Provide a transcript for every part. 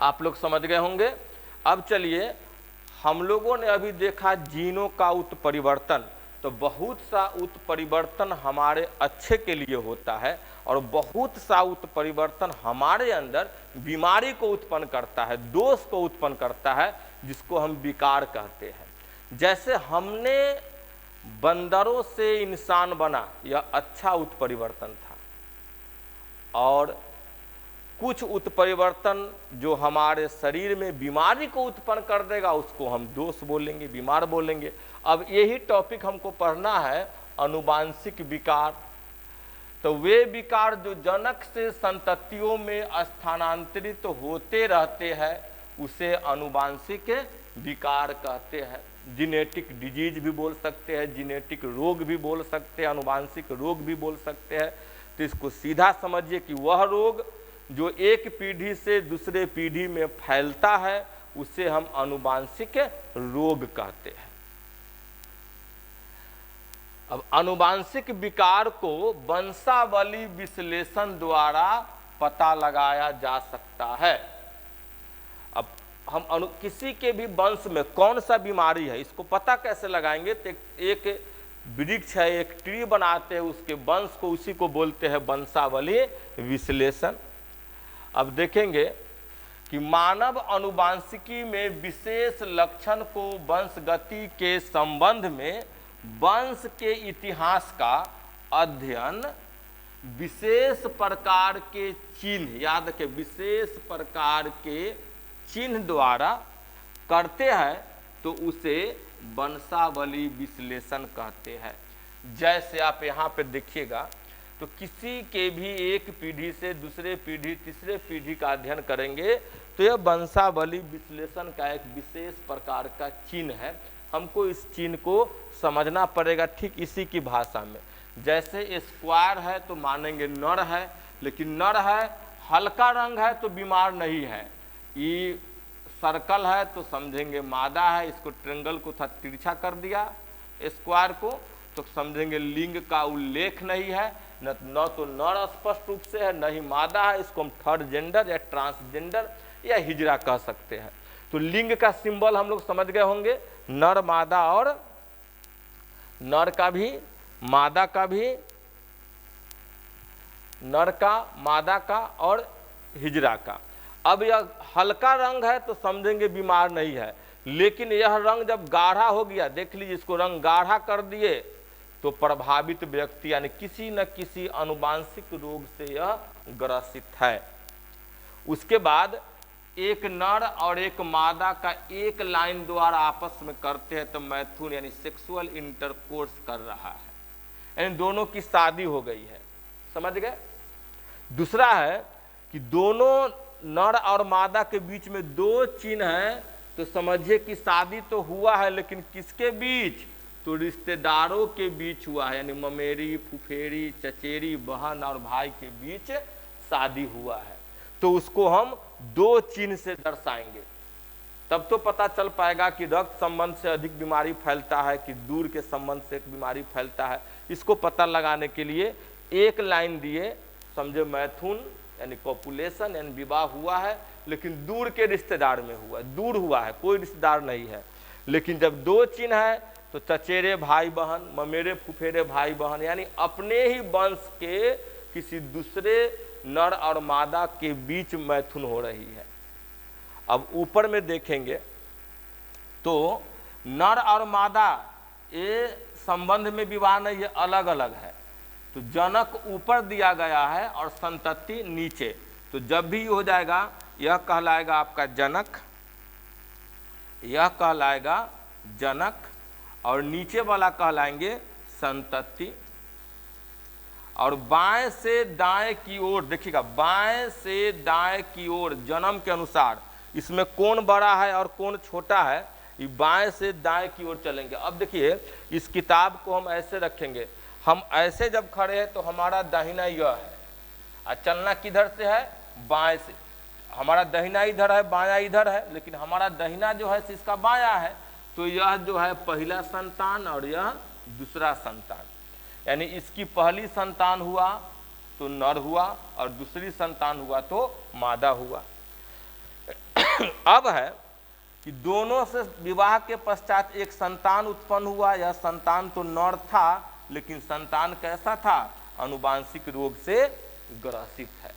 आप लोग समझ गए होंगे। अब चलिए, हम लोगों ने अभी देखा जीनों का उत्परिवर्तन, तो बहुत सा उत्परिवर्तन हमारे अच्छे के लिए होता है और बहुत सा उत्परिवर्तन हमारे अंदर बीमारी को उत्पन्न करता है, दोष को उत्पन्न करता है, जिसको हम विकार कहते हैं। जैसे हमने बंदरों से इंसान बना, यह अच्छा उत्परिवर्तन था, और कुछ उत्परिवर्तन जो हमारे शरीर में बीमारी को उत्पन्न कर देगा उसको हम दोष बोलेंगे, बीमार बोलेंगे। अब यही टॉपिक हमको पढ़ना है, अनुवांशिक विकार। तो वे विकार जो जनक से संततियों में स्थानांतरित होते रहते हैं उसे अनुवांशिक विकार कहते हैं। जीनेटिक डिजीज भी बोल सकते हैं, जीनेटिक रोग भी बोल सकते हैं, अनुवांशिक रोग भी बोल सकते हैं। तो इसको सीधा समझिए कि वह रोग जो एक पीढ़ी से दूसरे पीढ़ी में फैलता है उसे हम अनुवांशिक रोग कहते हैं। अब अनुवांशिक विकार को वंशावली विश्लेषण द्वारा पता लगाया जा सकता है। अब हम किसी के भी वंश में कौन सा बीमारी है इसको पता कैसे लगाएंगे? तो एक वृक्ष है, एक ट्री बनाते हैं, उसके वंश को, उसी को बोलते हैं वंशावली विश्लेषण। अब देखेंगे कि मानव अनुवांशिकी में विशेष लक्षण को वंशगति के संबंध में वंश के इतिहास का अध्ययन विशेष प्रकार के चिन्ह, याद रखें, विशेष प्रकार के चिन्ह द्वारा करते हैं, तो उसे वंशावली विश्लेषण कहते हैं। जैसे आप यहाँ पे देखिएगा, तो किसी के भी एक पीढ़ी से दूसरे पीढ़ी, तीसरे पीढ़ी का अध्ययन करेंगे तो यह वंशावली विश्लेषण का एक विशेष प्रकार का चिन्ह है। हमको इस चिन्ह को समझना पड़ेगा ठीक इसी की भाषा में। जैसे स्क्वायर है तो मानेंगे नर है, लेकिन नर है, हल्का रंग है तो बीमार नहीं है। ये सर्कल है तो समझेंगे मादा है, इसको ट्रेंगल को था तिरछा कर दिया स्क्वायर को, तो समझेंगे लिंग का उल्लेख नहीं है, न तो नर स्पष्ट रूप से है, न ही मादा है, इसको हम थर्ड जेंडर या ट्रांसजेंडर या हिजरा कह सकते हैं। तो लिंग का सिंबल हम लोग समझ गए होंगे, नर मादा, और नर का भी मादा का भी, नर का मादा का और हिजरा का। अब यह हल्का रंग है तो समझेंगे बीमार नहीं है, लेकिन यह रंग जब गाढ़ा हो गया, देख लीजिए इसको रंग गाढ़ा कर दिए तो प्रभावित व्यक्ति यानी किसी न किसी अनुवांशिक रोग से यह ग्रसित है। उसके बाद एक नर और एक मादा का एक लाइन द्वारा आपस में करते हैं तो मैथुन यानी सेक्सुअल इंटरकोर्स कर रहा है, यानी दोनों की शादी हो गई है। समझ गए? दूसरा है कि दोनों नर और मादा के बीच में दो चिन्ह हैं, तो समझिए कि शादी तो हुआ है, लेकिन किसके बीच? तो रिश्तेदारों के बीच हुआ है, यानी ममेरी, फुफेरी, चचेरी, बहन और भाई के बीच शादी हुआ है। तो उसको हम दो चिन्ह से दर्शाएंगे, तब तो पता चल पाएगा कि रक्त संबंध से अधिक बीमारी फैलता है कि दूर के संबंध से एक बीमारी फैलता है। इसको पता लगाने के लिए एक लाइन दिए, समझे मैथुन यानी कॉपुलेशन यानी विवाह हुआ है, लेकिन दूर के रिश्तेदार में हुआ, दूर हुआ है, कोई रिश्तेदार नहीं है। लेकिन जब दो चिन्ह है तो चचेरे भाई बहन, ममेरे फुफेरे भाई बहन, यानी अपने ही वंश के किसी दूसरे नर और मादा के बीच मैथुन हो रही है। अब ऊपर में देखेंगे तो नर और मादा ये संबंध में विवाह नहीं है, अलग अलग है। तो जनक ऊपर दिया गया है और संतति नीचे, तो जब भी हो जाएगा यह कहलाएगा आपका जनक, यह कहलाएगा जनक, और नीचे वाला कहलाएंगे संतति। और बाएं से दाएं की ओर देखिएगा, बाएं से दाएं की ओर जन्म के अनुसार इसमें कौन बड़ा है और कौन छोटा है, ये बाएं से दाएं की ओर चलेंगे। अब देखिए इस किताब को हम ऐसे रखेंगे, हम ऐसे जब खड़े हैं तो हमारा दाहिना यह है, और चलना किधर से है? बाएं से। हमारा दाहिना इधर है, बायां इधर है, लेकिन हमारा दाहिना जो है इसका बायां है, तो यह जो है पहला संतान और यह दूसरा संतान, यानी इसकी पहली संतान हुआ तो नर हुआ और दूसरी संतान हुआ तो मादा हुआ। अब है कि दोनों से विवाह के पश्चात एक संतान उत्पन्न हुआ। यह संतान तो नर था, लेकिन संतान कैसा था? अनुवांशिक रोग से ग्रसित है।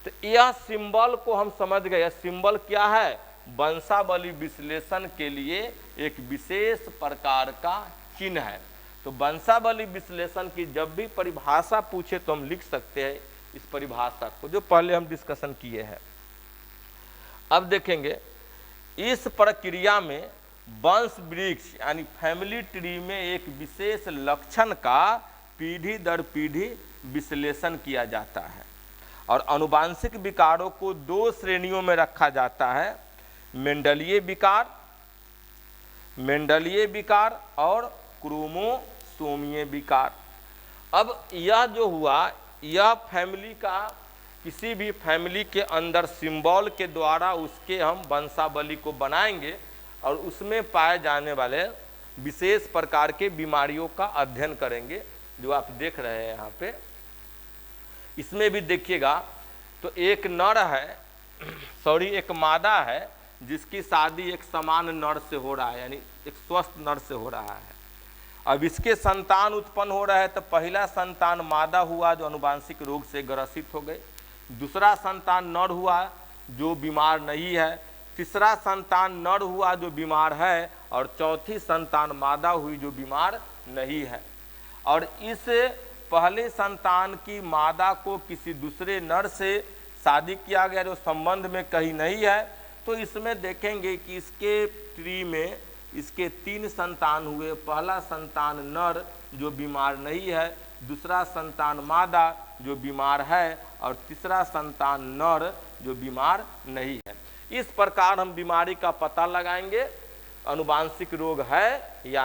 तो यह सिंबल को हम समझ गए। यह सिंबल क्या है? वंशावली विश्लेषण के लिए एक विशेष प्रकार का चिन्ह है। तो वंशावली विश्लेषण की जब भी परिभाषा पूछे तो हम लिख सकते हैं इस परिभाषा को, जो पहले हम डिस्कशन किए हैं। अब देखेंगे इस प्रक्रिया में वंश वृक्ष यानी फैमिली ट्री में एक विशेष लक्षण का पीढ़ी दर पीढ़ी विश्लेषण किया जाता है और अनुवांशिक विकारों को दो श्रेणियों में रखा जाता है, मेंडलीय विकार और क्रोमोसोमीय विकार। अब यह जो हुआ, यह फैमिली का किसी भी फैमिली के अंदर सिंबल के द्वारा उसके हम वंशावली को बनाएंगे और उसमें पाए जाने वाले विशेष प्रकार के बीमारियों का अध्ययन करेंगे, जो आप देख रहे हैं यहाँ पे। इसमें भी देखिएगा तो एक नर है, एक मादा है जिसकी शादी एक समान नर से हो रहा है, यानी एक स्वस्थ नर से हो रहा है। अब इसके संतान उत्पन्न हो रहा है तो पहला संतान मादा हुआ जो अनुवांशिक रोग से ग्रसित हो गए, दूसरा संतान नर हुआ जो बीमार नहीं है, तीसरा संतान नर हुआ जो बीमार है और चौथी संतान मादा हुई जो बीमार नहीं है। और इस पहले संतान की मादा को किसी दूसरे नर से शादी किया गया जो संबंध में कहीं नहीं है, तो इसमें देखेंगे कि इसके ट्री में इसके 3 संतान हुए। पहला संतान नर जो बीमार नहीं है, दूसरा संतान मादा जो बीमार है और तीसरा संतान नर जो बीमार नहीं है। इस प्रकार हम बीमारी का पता लगाएंगे अनुवांशिक रोग है या